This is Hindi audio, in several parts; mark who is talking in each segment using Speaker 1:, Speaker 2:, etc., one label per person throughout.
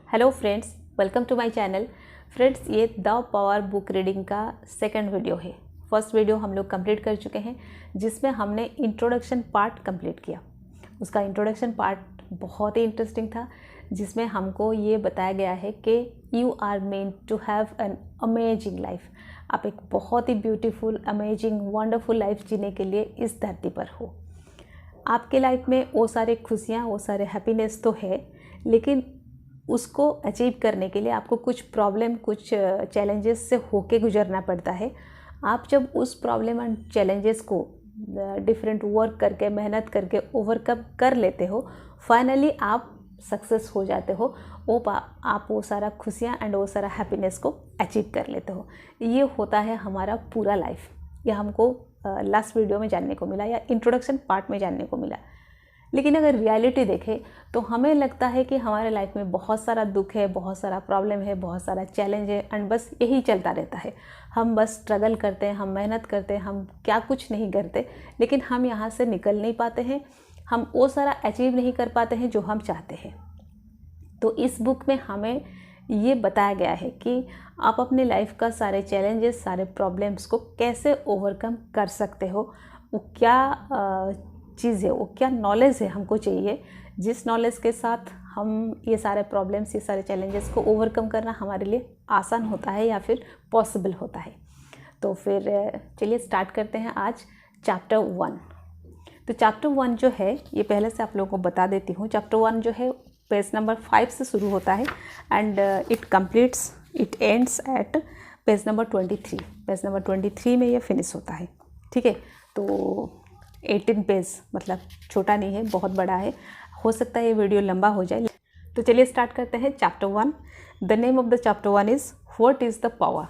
Speaker 1: Hello friends, welcome to my channel. Friends, ये द पावर बुक रीडिंग का सेकंड वीडियो है। फर्स्ट वीडियो हम लोग कंप्लीट कर चुके हैं, जिसमें हमने इंट्रोडक्शन पार्ट कंप्लीट किया। उसका इंट्रोडक्शन पार्ट बहुत ही इंटरेस्टिंग था, जिसमें हमको ये बताया गया है कि you are meant to have an amazing life. आप एक बहुत ही ब्यूटीफुल, अमेजिंग, वंडरफुल लाइफ जीने के लिए इस धरती पर हो। आपके लाइफ में वो सारे खुशियाँ, वो सारे हैप्पीनेस तो है, लेकिन उसको अचीव करने के लिए आपको कुछ प्रॉब्लम, कुछ चैलेंजेस से होके गुजरना पड़ता है। आप जब उस प्रॉब्लम एंड चैलेंजेस को डिफरेंट वर्क करके, मेहनत करके ओवरकम कर लेते हो, फाइनली आप सक्सेस हो जाते हो। आप वो सारा खुशियाँ एंड वो सारा हैप्पीनेस को अचीव कर लेते हो। ये होता है हमारा पूरा लाइफ। यह हमको लास्ट वीडियो में जानने को मिला, या इंट्रोडक्शन पार्ट में जानने को मिला। लेकिन अगर रियलिटी देखें तो हमें लगता है कि हमारे लाइफ में बहुत सारा दुख है, बहुत सारा प्रॉब्लम है, बहुत सारा चैलेंज है, एंड बस यही चलता रहता है। हम बस स्ट्रगल करते हैं, हम मेहनत करते हैं, हम क्या कुछ नहीं करते, लेकिन हम यहाँ से निकल नहीं पाते हैं। हम वो सारा अचीव नहीं कर पाते हैं जो हम चाहते हैं। तो इस बुक में हमें ये बताया गया है कि आप अपने लाइफ का सारे चैलेंजेस, सारे प्रॉब्लम्स को कैसे ओवरकम कर सकते हो। वो क्या चीज़ है, वो क्या नॉलेज है हमको चाहिए, जिस नॉलेज के साथ हम ये सारे प्रॉब्लम्स, ये सारे चैलेंजेस को ओवरकम करना हमारे लिए आसान होता है या फिर पॉसिबल होता है। तो फिर चलिए स्टार्ट करते हैं आज चैप्टर 1। तो चैप्टर 1 जो है, ये पहले से आप लोगों को बता देती हूँ। चैप्टर 1 जो है पेज नंबर 5 से शुरू होता है and it ends at page number 23। Page number 23 में ये फिनिश होता है। ठीक है, तो 18 पेज, मतलब छोटा नहीं है, बहुत बड़ा है। हो सकता है ये वीडियो लंबा हो जाए। तो चलिए स्टार्ट करते हैं chapter 1। The name of the chapter 1 is what is the power.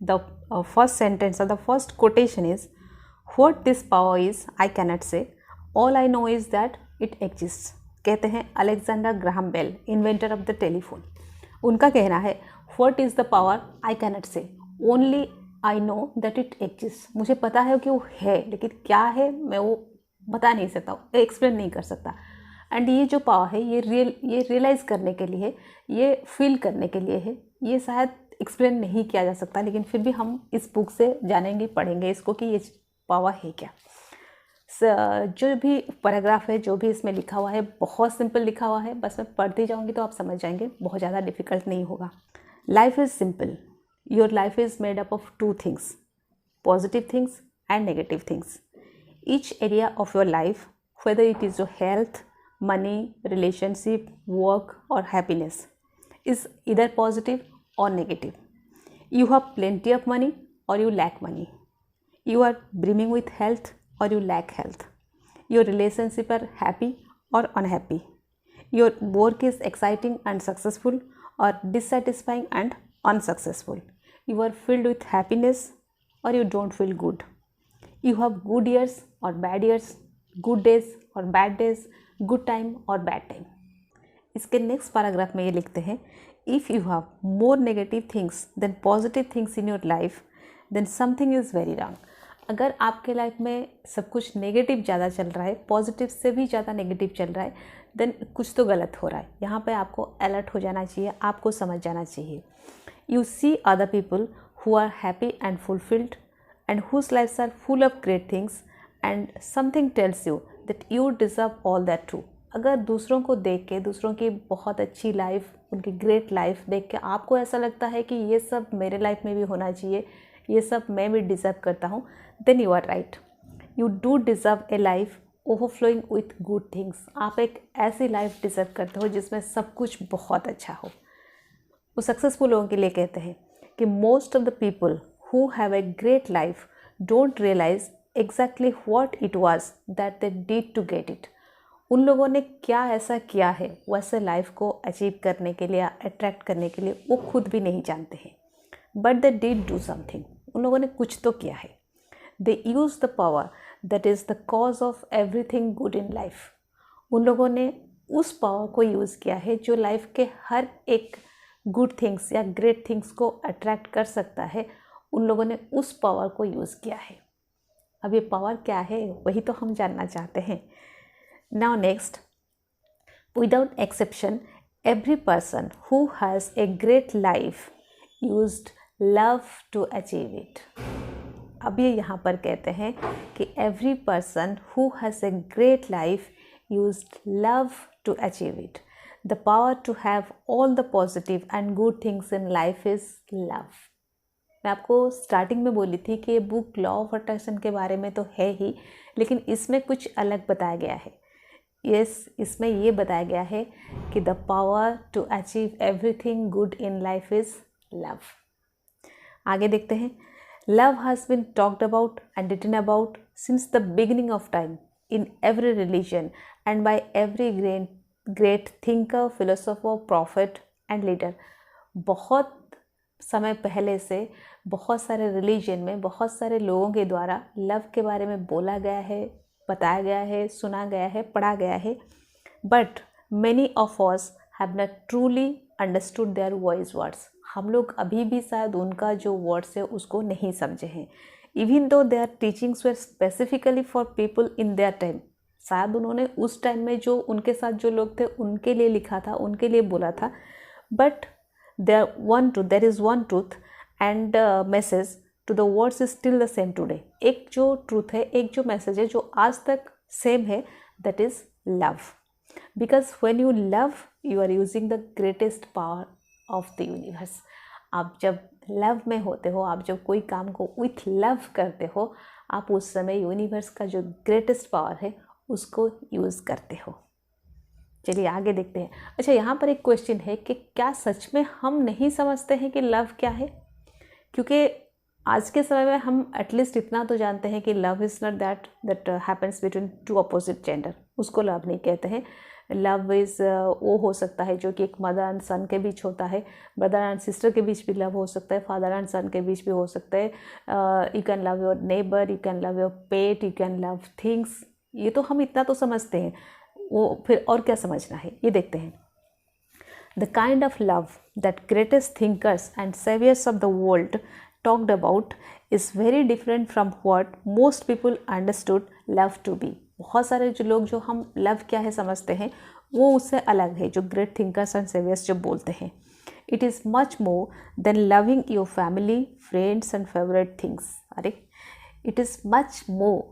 Speaker 1: The first sentence और the first quotation is what this power is I cannot say, all I know is that it exist. कहते हैं Alexander Graham Bell, inventor of the telephone. उनका कहना है what is the power I cannot say, only I know that it exist. मुझे पता है कि वो है, लेकिन क्या है मैं वो बता नहीं सकता, एक्सप्लेन नहीं कर सकता। एंड ये जो पावर है, ये रियलाइज़ करने के लिए, ये फील करने के लिए है। ये शायद एक्सप्लेन नहीं किया जा सकता, लेकिन फिर भी हम इस बुक से जानेंगे, पढ़ेंगे इसको कि ये पावर है क्या। जो भी पैराग्राफ है, जो भी इसमें लिखा हुआ है, बहुत सिंपल लिखा हुआ है। बस मैं पढ़ती जाऊँगी तो आप समझ जाएंगे, बहुत ज़्यादा डिफिकल्ट नहीं होगा। Life is simple. Your life is made up of two things, positive things and negative things. Each area of your life, whether it is your health, money, relationship, work or happiness, is either positive or negative. You have plenty of money or you lack money. You are brimming with health or you lack health. Your relationship are happy or unhappy. Your work is exciting and successful or dissatisfying and unsuccessful. You are filled with happiness or you don't feel good. You have good years or bad years, good days or bad days, good time or bad time. इसके नेक्स्ट पैराग्राफ में ये लिखते हैं, if you have more negative things than positive things in your life, then something is very wrong. अगर आपके लाइफ में सब कुछ नेगेटिव ज़्यादा चल रहा है, पॉजिटिव से भी ज़्यादा नेगेटिव चल रहा है, देन कुछ तो गलत हो रहा है। यहाँ पे आपको अलर्ट हो जाना चाहिए, आपको समझ जाना चाहिए। You see other people who are happy and fulfilled and whose lives are full of great things, and something tells you that you deserve all that too. अगर दूसरों को देख के, दूसरों की बहुत अच्छी लाइफ, उनकी ग्रेट लाइफ देख के आपको ऐसा लगता है कि ये सब मेरे लाइफ में भी होना चाहिए, ये सब मैं भी डिज़र्व करता हूँ, then you are right. You do deserve a life overflowing with good things. आप एक ऐसी लाइफ डिज़र्व करते हो जिसमें सब कुछ बहुत अच्छा हो। वो सक्सेसफुल लोगों के लिए कहते हैं कि most of the people who have a great life don't realise exactly what it was that they did to get it. उन लोगों ने क्या ऐसा किया है वैसे लाइफ को अचीव करने के लिए, अट्रैक्ट करने के लिए, वो खुद भी नहीं जानते हैं, but they did do something. उन लोगों ने कुछ तो किया है। They use the power that is the cause of everything good in life. उन लोगों ने उस पावर को यूज़ किया है जो लाइफ के हर एक गुड थिंग्स या ग्रेट थिंग्स को अट्रैक्ट कर सकता है। उन लोगों ने उस पावर को यूज़ किया है। अब ये पावर क्या है, वही तो हम जानना चाहते हैं। Now next, without exception every person who has a great life used love to achieve it. अब ये यहाँ पर कहते हैं कि every person who has a great life used love to achieve it. The power to have all the positive and good things in life is love. मैं आपको स्टार्टिंग में बोली थी कि बुक लॉ ऑफ अट्रैक्शन के बारे में तो है ही, लेकिन इसमें कुछ अलग बताया गया है। इसमें ये बताया गया है कि the power to achieve everything good in life is love. आगे देखते हैं। Love has been talked about and written about since the beginning of time in every religion and by every great thinker, philosopher, prophet and leader. बहुत समय पहले से बहुत सारे रिलीजन में बहुत सारे लोगों के द्वारा लव के बारे में बोला गया है, बताया गया है, सुना गया है, पढ़ा गया है। But many of us have not truly understood their voice words. हम लोग अभी भी शायद उनका जो वर्ड्स है उसको नहीं समझे हैं। Even though their teachings were specifically for people in their time. शायद उन्होंने उस टाइम में जो उनके साथ जो लोग थे उनके लिए लिखा था, उनके लिए बोला था। But there is one truth and message to the words is still the same today। एक जो ट्रूथ है, एक जो मैसेज है जो आज तक सेम है, that is love। because when you love you are using the greatest power of the universe। आप जब लव में होते हो, आप जब कोई काम को विथ लव करते हो, आप उस समय यूनिवर्स का जो ग्रेटेस्ट पावर है उसको यूज़ करते हो। चलिए आगे देखते हैं। अच्छा, यहाँ पर एक क्वेश्चन है कि क्या सच में हम नहीं समझते हैं कि लव क्या है? क्योंकि आज के समय में हम एटलीस्ट इतना तो जानते हैं कि love is not that happens between two opposite gender. उसको लव नहीं कहते हैं। लव इज़ वो हो सकता है जो कि एक मदर एंड सन के बीच होता है, ब्रदर एंड सिस्टर के बीच भी लव हो सकता है, फादर एंड सन के बीच भी हो सकता है। You can love your neighbour, you can love your pet, you can love things. ये तो हम इतना तो समझते हैं, वो फिर और क्या समझना है, ये देखते हैं। The kind of love that greatest thinkers and saviours of the world talked about is very different from what most people understood love to be. बहुत सारे जो लोग जो हम लव क्या है समझते हैं वो उससे अलग है, जो ग्रेट थिंकर्स एंड सेवियर्स जो बोलते हैं। It is much more than loving your family, friends and favourite things. अरे, it is much more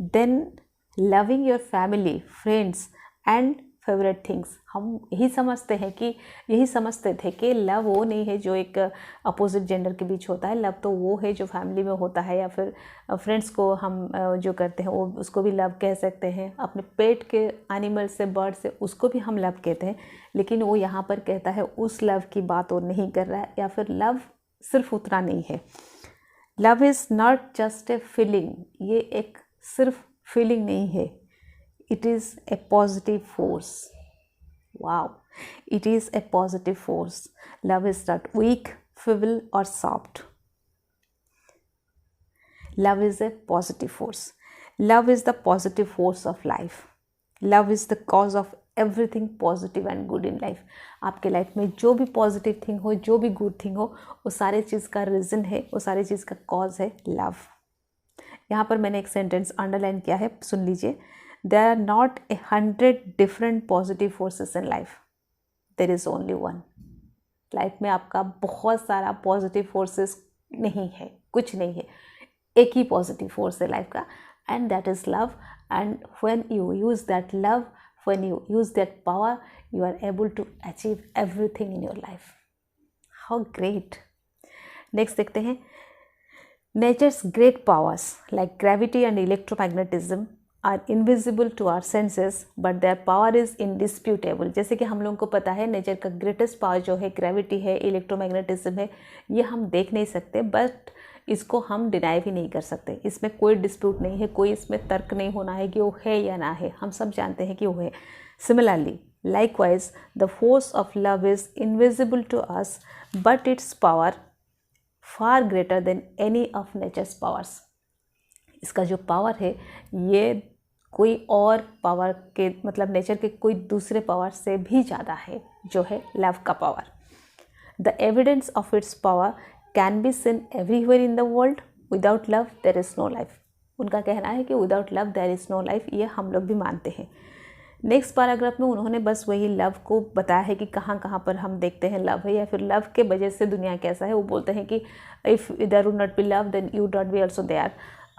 Speaker 1: than loving your family, friends and favourite things. हम यही समझते थे कि लव वो नहीं है जो एक अपोजिट जेंडर के बीच होता है। लव तो वो है जो फैमिली में होता है, या फिर फ्रेंड्स को हम जो करते हैं वो उसको भी लव कह सकते हैं। अपने पेट के एनिमल से, बर्ड से, उसको भी हम लव कहते हैं। लेकिन वो यहाँ पर कहता है उस लव की बात वो नहीं कर रहा है, या फिर लव सिर्फ उतना नहीं है। Love is not just a feeling. ये एक सिर्फ फीलिंग नहीं है, it is a positive force। Wow, it is a positive force। Love is not weak, feeble or soft। Love is a positive force। Love is the positive force of life। Love is the cause of everything positive and good in life। आपके लाइफ में जो भी पॉजिटिव थिंग हो, जो भी गुड थिंग हो, वो सारे चीज़ का रीज़न है, वो सारी चीज़ का कॉज है लव। यहाँ पर मैंने एक सेंटेंस अंडरलाइन किया है, सुन लीजिए। There are not 100 different positive forces in life। There is only one। Life में आपका बहुत सारा पॉजिटिव फोर्सेस नहीं है, कुछ नहीं है, एक ही पॉजिटिव फोर्स है लाइफ का, and that is love. And when you use that love, when you use that power, you are able to achieve everything in your life. How great. Next देखते हैं। Nature's great powers like gravity and electromagnetism are invisible to our senses but their power is indisputable. जैसे कि हम लोगों को पता है नेचर का ग्रेटेस्ट पावर जो है ग्रेविटी है, इलेक्ट्रोमैग्नेटिज्म है। ये हम देख नहीं सकते, बट इसको हम डिनाई भी नहीं कर सकते। इसमें कोई डिस्प्यूट नहीं है, कोई इसमें तर्क नहीं होना है कि वो है या ना है, हम सब जानते हैं कि वो है। Similarly, likewise the force of love is invisible to us but its power far greater than any of nature's powers. इसका जो पावर है ये कोई और पावर के, मतलब नेचर के कोई दूसरे पावर से भी ज़्यादा है, जो है लव का power. The evidence of its power can be seen everywhere in the world. Without love there is no life. उनका कहना है कि without love there is no life, ये हम लोग भी मानते हैं। नेक्स्ट पैराग्राफ में उन्होंने बस वही लव को बताया है कि कहाँ कहाँ पर हम देखते हैं लव है, या फिर लव के वजह से दुनिया कैसा है। वो बोलते हैं कि if there would not be love then you not be also there.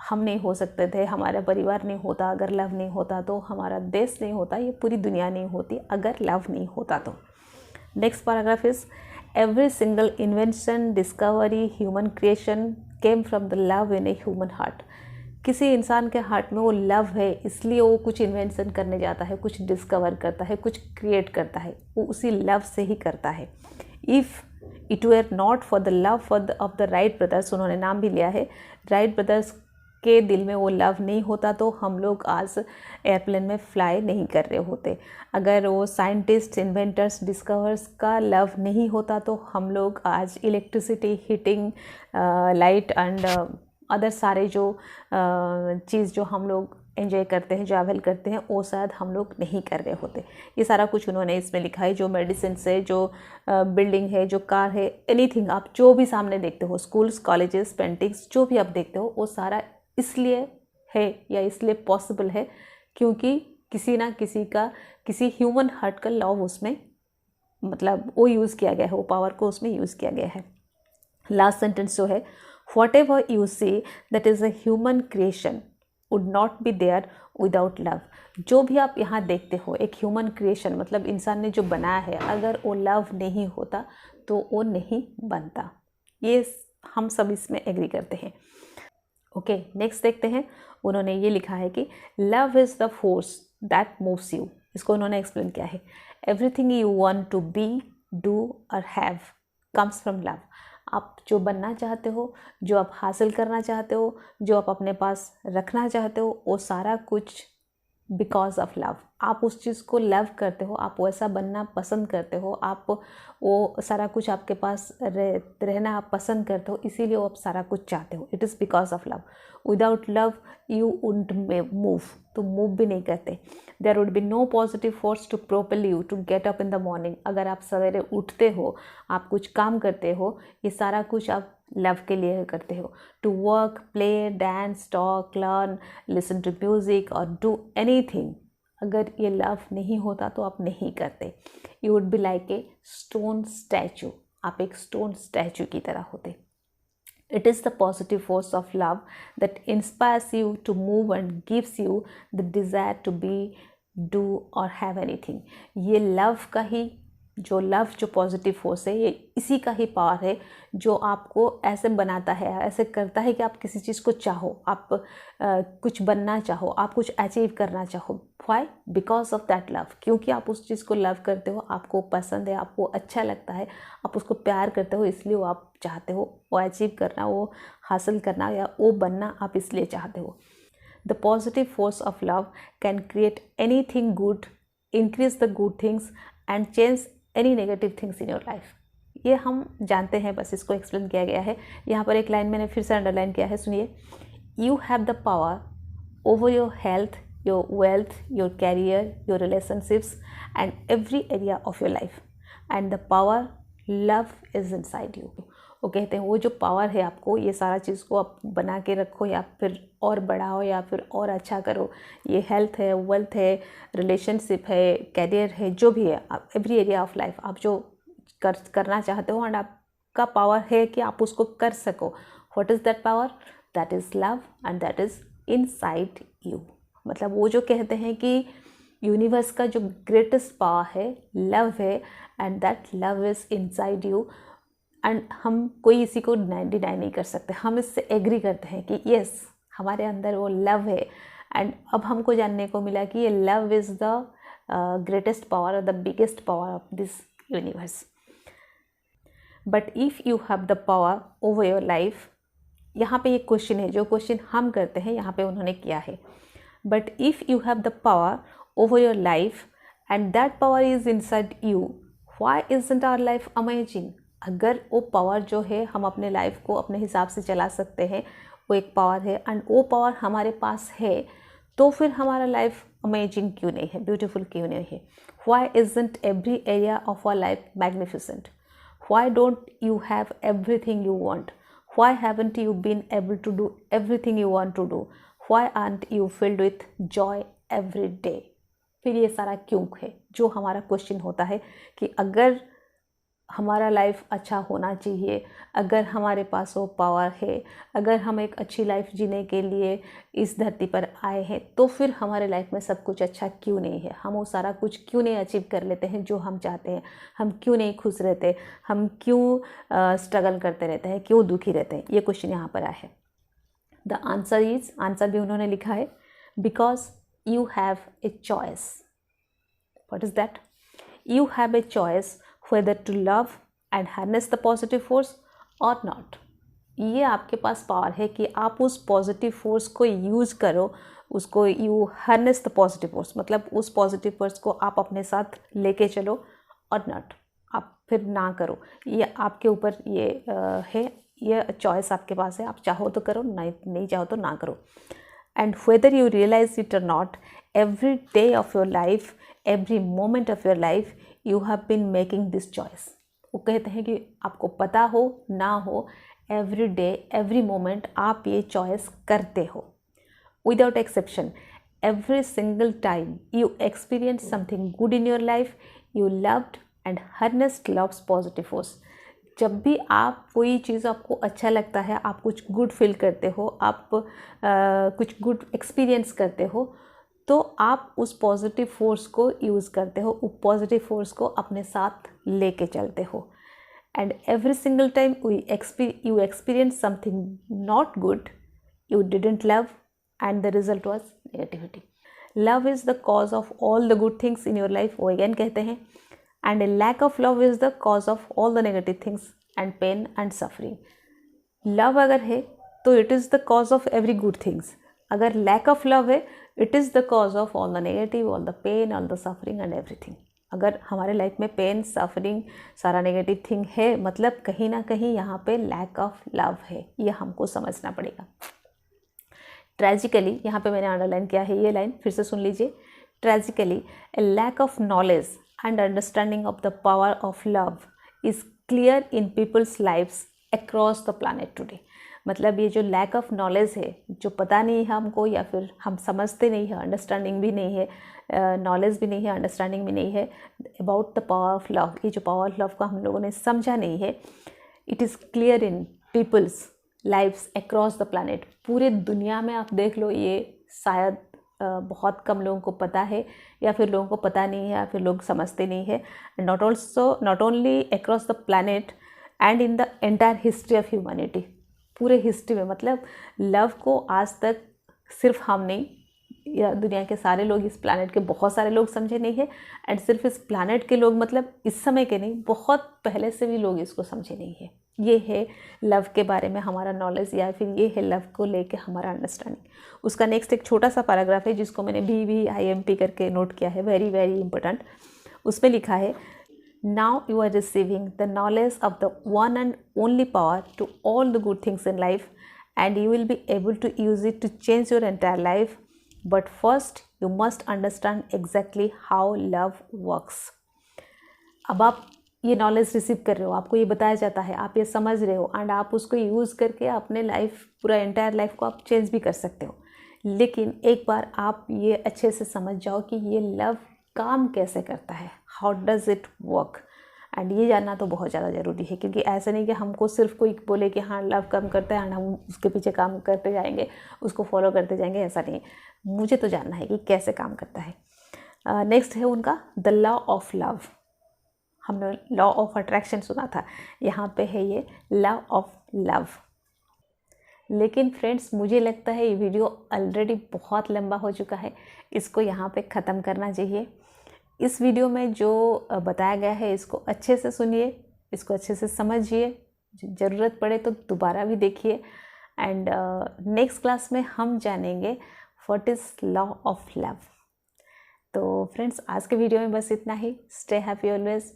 Speaker 1: हम नहीं हो सकते थे, हमारा परिवार नहीं होता अगर लव नहीं होता, तो हमारा देश नहीं होता, ये पूरी दुनिया नहीं होती अगर लव नहीं होता तो। Next paragraph is every single invention, discovery, human creation came from the love in a human heart. किसी इंसान के हार्ट में वो लव है, इसलिए वो कुछ इन्वेंशन करने जाता है, कुछ डिस्कवर करता है, कुछ क्रिएट करता है, वो उसी लव से ही करता है। If it were not for the love of the Wright brothers, उन्होंने नाम भी लिया है, राइट ब्रदर्स के दिल में वो लव नहीं होता तो हम लोग आज एयरप्लेन में फ्लाई नहीं कर रहे होते। अगर वो साइंटिस्ट, इन्वेंटर्स, डिस्कवर्स का लव नहीं होता तो हम लोग आज electricity, heating, light and other सारे जो चीज़ जो हम लोग एंजॉय करते हैं, जो अवेल करते हैं, वो शायद हम लोग नहीं कर रहे होते। ये सारा कुछ उन्होंने इसमें लिखा है। जो मेडिसिन है, जो बिल्डिंग है, जो कार है, एनीथिंग आप जो भी सामने देखते हो, स्कूल्स, कॉलेजेस, पेंटिंग्स, जो भी आप देखते हो, वो सारा इसलिए है या इसलिए पॉसिबल है क्योंकि किसी ना किसी का, किसी ह्यूमन हार्ट का लव उसमें, मतलब वो यूज़ किया गया है, वो पावर को उसमें यूज़ किया गया है। लास्ट सेंटेंस जो है, whatever you see that is a human creation would not be there without love। जो भी आप यहाँ देखते हो एक ह्यूमन क्रिएशन, मतलब इंसान ने जो बनाया है, अगर वो लव नहीं होता तो वो नहीं बनता। ये हम सब इसमें एग्री करते हैं। ओके, नेक्स्ट देखते हैं। उन्होंने ये लिखा है कि love is the force that moves you. इसको उन्होंने एक्सप्लेन किया है, everything you want to be, do और हैव कम्स फ्रॉम लव। आप जो बनना चाहते हो, जो आप हासिल करना चाहते हो, जो आप अपने पास रखना चाहते हो, वो सारा कुछ बिकॉज ऑफ लव। आप उस चीज़ को लव करते हो, आप वैसा बनना पसंद करते हो, आप वो सारा कुछ आपके पास रहना आप पसंद करते हो, इसीलिए वो आप सारा कुछ चाहते हो। It is because of love. Without love you wouldn't move, तो मूव भी नहीं करते। There would be no positive force to propel you to get up in the morning. अगर आप सवेरे उठते हो, आप कुछ काम करते हो, ये सारा कुछ आप लव के लिए करते हो। To work, play, dance, talk, learn, listen to music और डू एनीथिंग, अगर ये लव नहीं होता तो आप नहीं करते। You would be like a stone statue, आप एक स्टोन स्टैचू की तरह होते। It is the positive force of love that inspires you to move and gives you the desire to be, do और हैव एनीथिंग। ये लव का ही, जो लव, जो पॉजिटिव फोर्स है, ये इसी का ही पावर है जो आपको ऐसे बनाता है, ऐसे करता है कि आप किसी चीज़ को चाहो, आप कुछ बनना चाहो, आप कुछ अचीव करना चाहो। Why? Because of that love. क्योंकि आप उस चीज़ को लव करते हो, आपको पसंद है, आपको अच्छा लगता है, आप उसको प्यार करते हो, इसलिए वो आप चाहते हो वो अचीव करना, वो हासिल करना या वो बनना आप इसलिए चाहते हो। The positive force of love can create anything good, increase the good things and change any negative things in your life. ये हम जानते हैं, बस इसको एक्सप्लेन किया गया है। यहाँ पर एक लाइन मैंने फिर से अंडरलाइन किया है, सुनिए। You have the power over your health, your wealth, your career, your relationships and every area of your life, and the power love is inside you. वो कहते हैं वो जो पावर है आपको, ये सारा चीज़ को आप बना के रखो या फिर और बढ़ाओ या फिर और अच्छा करो। ये हेल्थ है, वेल्थ है, रिलेशनशिप है, कैरियर है, जो भी है, आप एवरी एरिया ऑफ लाइफ आप जो करना चाहते हो, एंड आपका पावर है कि आप उसको कर सको। What is that power? That is love and that is inside you. मतलब वो जो कहते हैं कि यूनिवर्स का जो ग्रेटेस्ट पावर है लव है, and that love is inside you. And हम कोई इसी को डिनाई नहीं कर सकते, हम इससे एग्री करते हैं कि यस, हमारे अंदर वो लव है। एंड अब हमको जानने को मिला कि ये love is the greatest power, the biggest power of this universe. But if you have the power over your life, यहाँ पे ये क्वेश्चन है, जो क्वेश्चन हम करते हैं यहाँ पे उन्होंने किया है। But if you have the power over your life and that power is inside you, why isn't our life amazing? अगर वो पावर जो है, हम अपने लाइफ को अपने हिसाब से चला सकते हैं, वो एक पावर है, एंड वो पावर हमारे पास है, तो फिर हमारा लाइफ अमेजिंग क्यों नहीं है, ब्यूटीफुल क्यों नहीं है? Why isn't every area of our life magnificent? Why don't you have everything you want? Why haven't you been able to do everything you want to do? Why aren't you filled with joy every day? फिर ये सारा क्यों है जो हमारा क्वेश्चन होता है कि अगर हमारा लाइफ अच्छा होना चाहिए, अगर हमारे पास वो पावर है, अगर हम एक अच्छी लाइफ जीने के लिए इस धरती पर आए हैं, तो फिर हमारे लाइफ में सब कुछ अच्छा क्यों नहीं है? हम वो सारा कुछ क्यों नहीं अचीव कर लेते हैं जो हम चाहते हैं? हम क्यों नहीं खुश रहते? हम क्यों स्ट्रगल करते रहते हैं? क्यों दुखी रहते हैं? ये क्वेश्चन यहाँ पर आया है। द आंसर इज, आंसर भी उन्होंने लिखा है, because you have a choice. What is that? You have a choice whether to love and harness the positive force or not। ये आपके पास पावर है कि आप उस पॉजिटिव फोर्स को यूज़ करो, उसको you harness the positive force, मतलब उस पॉजिटिव फोर्स को आप अपने साथ लेके चलो, और नॉट, आप फिर ना करो। ये आपके ऊपर ये है, ये चॉइस आपके पास है। आप चाहो तो करो, नहीं चाहो तो ना करो। And whether you realize it और not, every day of your life, every moment of your life you have been making this choice. वो कहते हैं कि आपको पता हो ना हो, एवरी डे एवरी मोमेंट आप ये चॉइस करते हो, without exception. Every single time you experience something good in your life, you loved and harnessed loves positive force. जब भी आप कोई चीज़ आपको अच्छा लगता है, आप कुछ गुड फील करते हो, आप कुछ गुड एक्सपीरियंस करते हो, तो आप उस पॉजिटिव फोर्स को यूज़ करते हो, उस पॉजिटिव फोर्स को अपने साथ लेके चलते हो। And every single time you experience something not good, you didn't love, and the result was negativity. Love is the cause of all the good things in your life, वो अगेन कहते हैं। And a lack of love is the cause of all the negative things and pain and suffering. Love अगर है तो it is the cause of every good things. अगर लैक ऑफ लव है, it is the cause of all the negative, all the pain, all the suffering and everything. अगर हमारे लाइफ में पेन, सफरिंग, सारा नेगेटिव थिंग है, मतलब कहीं ना कहीं यहाँ पे लैक ऑफ लव है, ये हमको समझना पड़ेगा। ट्रेजिकली, यहाँ पे मैंने अंडरलाइन किया है ये लाइन, फिर से सुन लीजिए। Tragically, a lack of knowledge and understanding of the power of love is clear in people's lives across the planet today. मतलब ये जो लैक ऑफ नॉलेज है, जो पता नहीं है हमको, या फिर हम समझते नहीं है, अंडरस्टैंडिंग भी नहीं है, नॉलेज भी नहीं है, अंडरस्टैंडिंग भी नहीं है about the power of love, ये जो पावर ऑफ लव को हम लोगों ने समझा नहीं है, it is clear in people's lives across the planet. पूरे दुनिया में आप देख लो, ये शायद बहुत कम लोगों को पता है, या फिर लोगों को पता नहीं है, या फिर लोग समझते नहीं है। Not only across the planet and in the entire history of humanity, पूरे हिस्ट्री में, मतलब लव को आज तक सिर्फ हम नहीं, या दुनिया के सारे लोग, इस प्लानट के बहुत सारे लोग समझे नहीं है। एंड सिर्फ इस प्लानट के लोग, मतलब इस समय के नहीं, बहुत पहले से भी लोग इसको समझे नहीं है। ये है लव के बारे में हमारा नॉलेज, या फिर ये है लव को लेके हमारा अंडरस्टैंडिंग। उसका नेक्स्ट एक छोटा सा पैराग्राफ है जिसको मैंने BVIMP करके नोट किया है, वेरी वेरी इंपॉर्टेंट। उसमें लिखा है, now you are receiving the knowledge of the one and only power to all the good things in life, and you will be able to use it to change your entire life, but first you must understand exactly how love works। अब आप ये नॉलेज रिसीव कर रहे हो, आपको ये बताया जाता है, आप ये समझ रहे हो, एंड आप उसको यूज़ करके अपने लाइफ, पूरा एंटायर लाइफ को आप चेंज भी कर सकते हो। लेकिन एक बार आप ये अच्छे से समझ जाओ कि ये लव काम कैसे करता है, how does it work, and ये जानना तो बहुत ज़्यादा ज़रूरी है। क्योंकि ऐसा नहीं कि हमको सिर्फ कोई बोले कि हाँ लव काम करता है एंड हम उसके पीछे काम करते जाएंगे, उसको फॉलो करते जाएंगे, ऐसा नहीं। मुझे तो जानना है कि कैसे काम करता है। नेक्स्ट है उनका द लॉ ऑफ लव। हमने लॉ ऑफ अट्रैक्शन सुना था, यहाँ पे है ये लॉ ऑफ लव। लेकिन फ्रेंड्स, मुझे लगता है ये वीडियो ऑलरेडी बहुत लंबा हो चुका है, इसको यहाँ पे ख़त्म करना चाहिए। इस वीडियो में जो बताया गया है इसको अच्छे से सुनिए, इसको अच्छे से समझिए, ज़रूरत पड़े तो दोबारा भी देखिए। एंड नेक्स्ट क्लास में हम जानेंगे what is law of love. तो फ्रेंड्स, आज के वीडियो में बस इतना ही। Stay happy always.